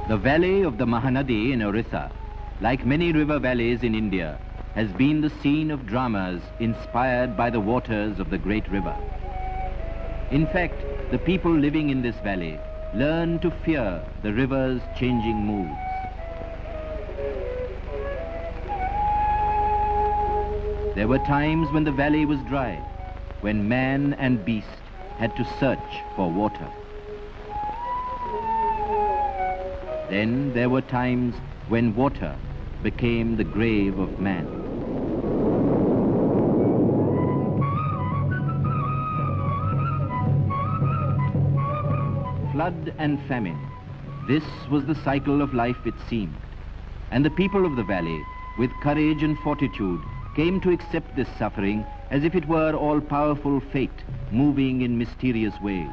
The valley of the Mahanadi in Orissa, like many river valleys in India, has been the scene of dramas inspired by the waters of the great river. In fact, the people living in this valley learn to fear the river's changing moods. There were times when the valley was dry, when man and beast had to search for water. Then there were times when water became the grave of man. Flood and famine. This was the cycle of life, it seemed. And the people of the valley, with courage and fortitude, came to accept this suffering as if it were all-powerful fate moving in mysterious ways.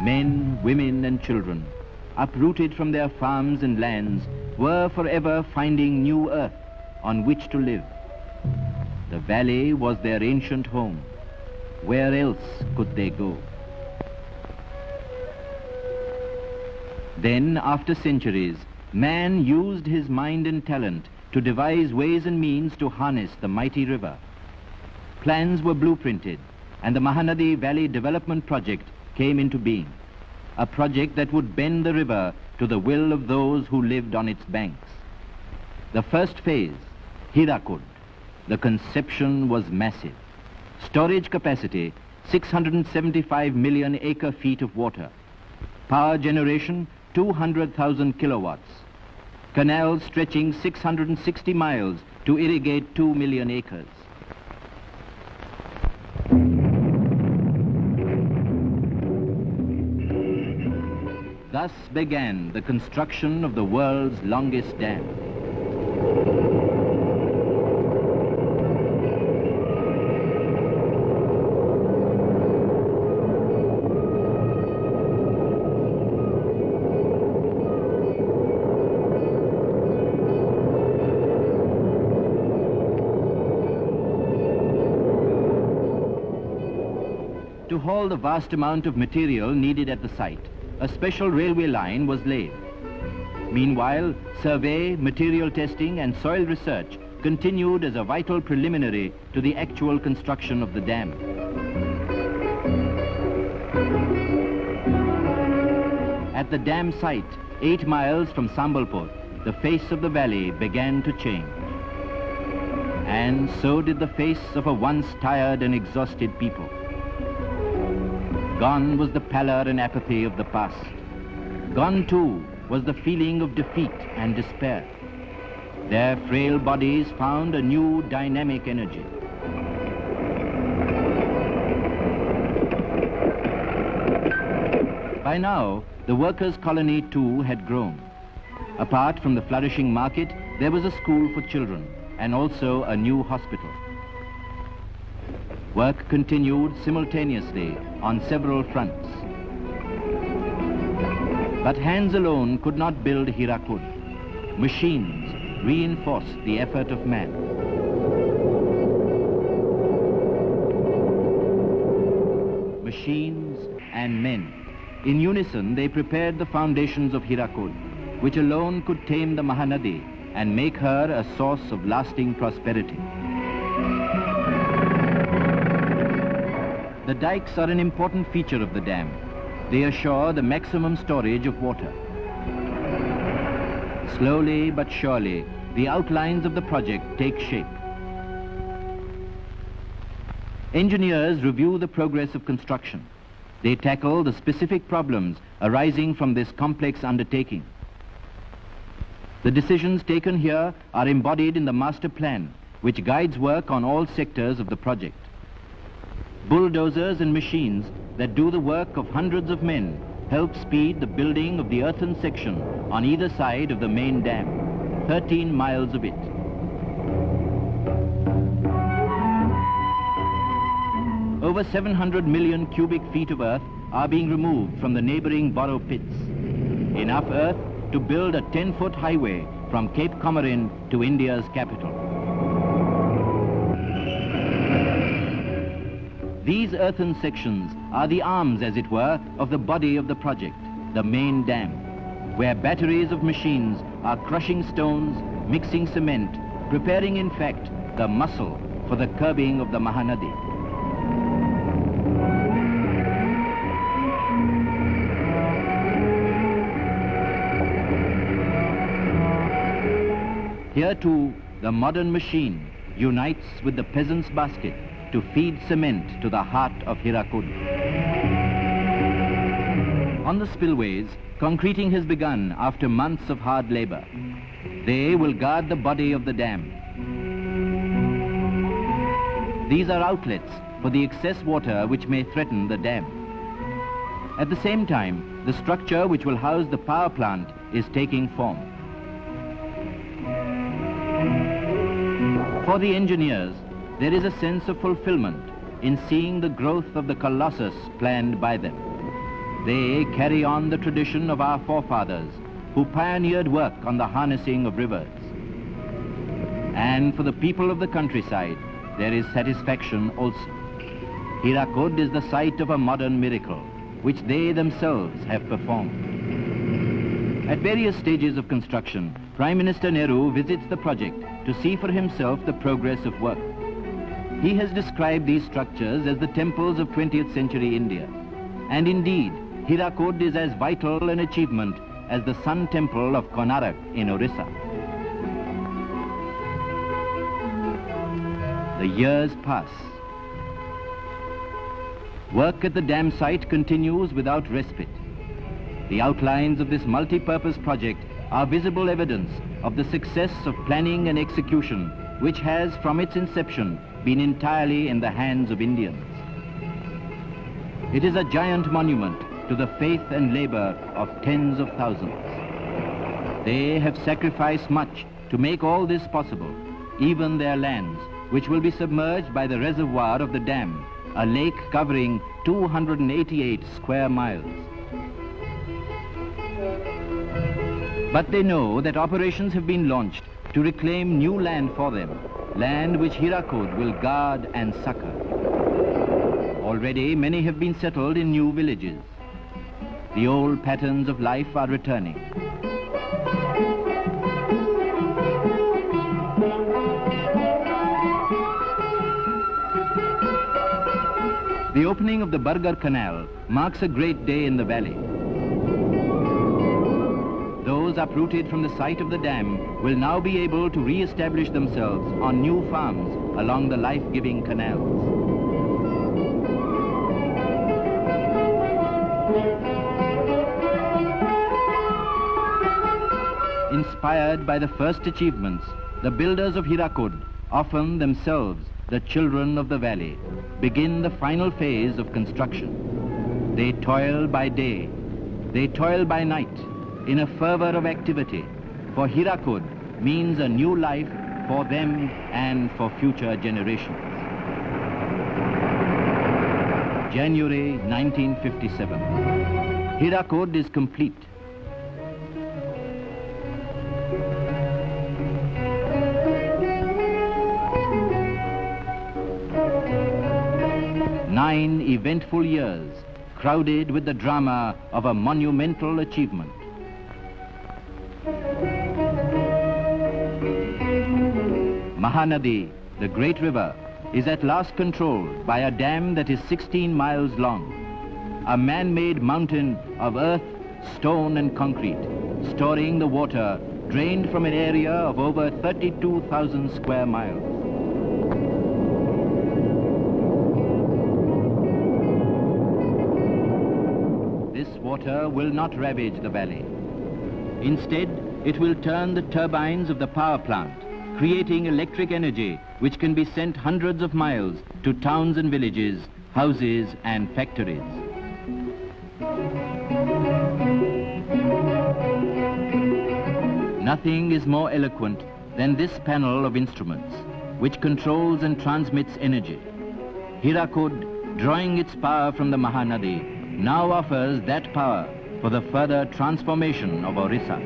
Men, women, and children, uprooted from their farms and lands, were forever finding new earth on which to live. The valley was their ancient home. Where else could they go? Then, after centuries, man used his mind and talent to devise ways and means to harness the mighty river. Plans were blueprinted, and the Mahanadi Valley Development Project came into being, a project that would bend the river to the will of those who lived on its banks. The first phase, Hirakud, the conception was massive. Storage capacity, 675 million acre-feet of water. Power generation, 200,000 kilowatts. Canals stretching 660 miles to irrigate 2 million acres. Thus began the construction of the world's longest dam. To haul the vast amount of material needed at the site, a special railway line was laid. Meanwhile, survey, material testing, and soil research continued as a vital preliminary to the actual construction of the dam. At the dam site, 8 miles from Sambalpur, the face of the valley began to change. And so did the face of a once tired and exhausted people. Gone was the pallor and apathy of the past. Gone, too, was the feeling of defeat and despair. Their frail bodies found a new dynamic energy. By now, the workers' colony, too, had grown. Apart from the flourishing market, there was a school for children and also a new hospital. Work continued simultaneously on several fronts. But hands alone could not build Hirakud. Machines reinforced the effort of man. Machines and men. In unison, they prepared the foundations of Hirakud, which alone could tame the Mahanadi and make her a source of lasting prosperity. The dikes are an important feature of the dam. They assure the maximum storage of water. Slowly but surely, the outlines of the project take shape. Engineers review the progress of construction. They tackle the specific problems arising from this complex undertaking. The decisions taken here are embodied in the master plan, which guides work on all sectors of the project. Bulldozers and machines that do the work of hundreds of men help speed the building of the earthen section on either side of the main dam, 13 miles of it. Over 700 million cubic feet of earth are being removed from the neighboring borrow pits. Enough earth to build a 10-foot highway from Cape Comorin to India's capital. These earthen sections are the arms, as it were, of the body of the project, the main dam. where batteries of machines are crushing stones, mixing cement, preparing in fact the muscle for the curbing of the Mahanadi. Here too, the modern machine unites with the peasant's basket to feed cement to the heart of Hirakud. On the spillways, concreting has begun after months of hard labor. They will guard the body of the dam. These are outlets for the excess water which may threaten the dam. At the same time, the structure which will house the power plant is taking form. For the engineers, there is a sense of fulfillment in seeing the growth of the colossus planned by them. They carry on the tradition of our forefathers who pioneered work on the harnessing of rivers. And for the people of the countryside, there is satisfaction also. Hirakud is the site of a modern miracle, which they themselves have performed. At various stages of construction, Prime Minister Nehru visits the project to see for himself the progress of work. He has described these structures as the temples of 20th century India. And indeed, Hirakud is as vital an achievement as the Sun Temple of Konark in Orissa. The years pass. Work at the dam site continues without respite. The outlines of this multi-purpose project are visible evidence of the success of planning and execution, which has, from its inception, been entirely in the hands of Indians. It is a giant monument to the faith and labor of tens of thousands. They have sacrificed much to make all this possible, even their lands, which will be submerged by the reservoir of the dam, a lake covering 288 square miles. But they know that operations have been launched to reclaim new land for them, land which Hirakud will guard and succor. Already many have been settled in new villages. The old patterns of life are returning. The opening of the Bargar Canal marks a great day in the valley. Those uprooted from the site of the dam will now be able to re-establish themselves on new farms along the life-giving canals. Inspired by the first achievements, the builders of Hirakud, often themselves the children of the valley, begin the final phase of construction. They toil by day, they toil by night, in a fervor of activity, for Hirakud means a new life for them and for future generations. January 1957. Hirakud is complete. Nine eventful years, crowded with the drama of a monumental achievement. Mahanadi, the great river, is at last controlled by a dam that is 16 miles long, a man-made mountain of earth, stone and concrete, storing the water drained from an area of over 32,000 square miles. This water will not ravage the valley. Instead, it will turn the turbines of the power plant, creating electric energy which can be sent hundreds of miles to towns and villages, houses and factories. Nothing is more eloquent than this panel of instruments, which controls and transmits energy. Hirakud, drawing its power from the Mahanadi, now offers that power for the further transformation of Orissa.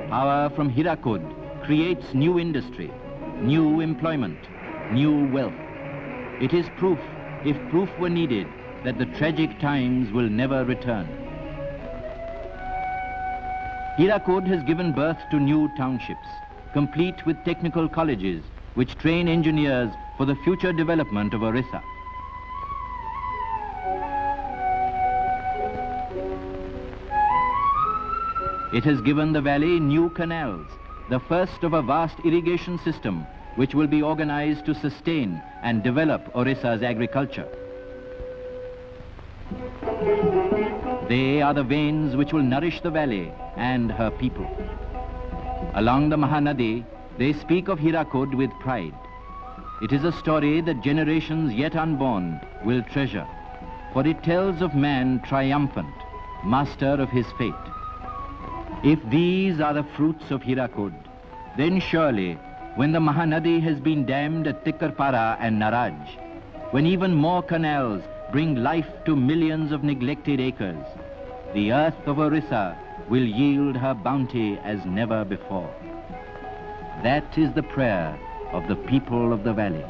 Power from Hirakud creates new industry, new employment, new wealth. It is proof, if proof were needed, that the tragic times will never return. Hirakud has given birth to new townships, complete with technical colleges, which train engineers for the future development of Orissa. It has given the valley new canals, the first of a vast irrigation system which will be organized to sustain and develop Orissa's agriculture. They are the veins which will nourish the valley and her people. Along the Mahanadi, they speak of Hirakud with pride. It is a story that generations yet unborn will treasure, for it tells of man triumphant, master of his fate. If these are the fruits of Hirakud, then surely, when the Mahanadi has been dammed at Tikkarpara and Naraj, when even more canals bring life to millions of neglected acres, the earth of Orissa will yield her bounty as never before. That is the prayer of the people of the valley.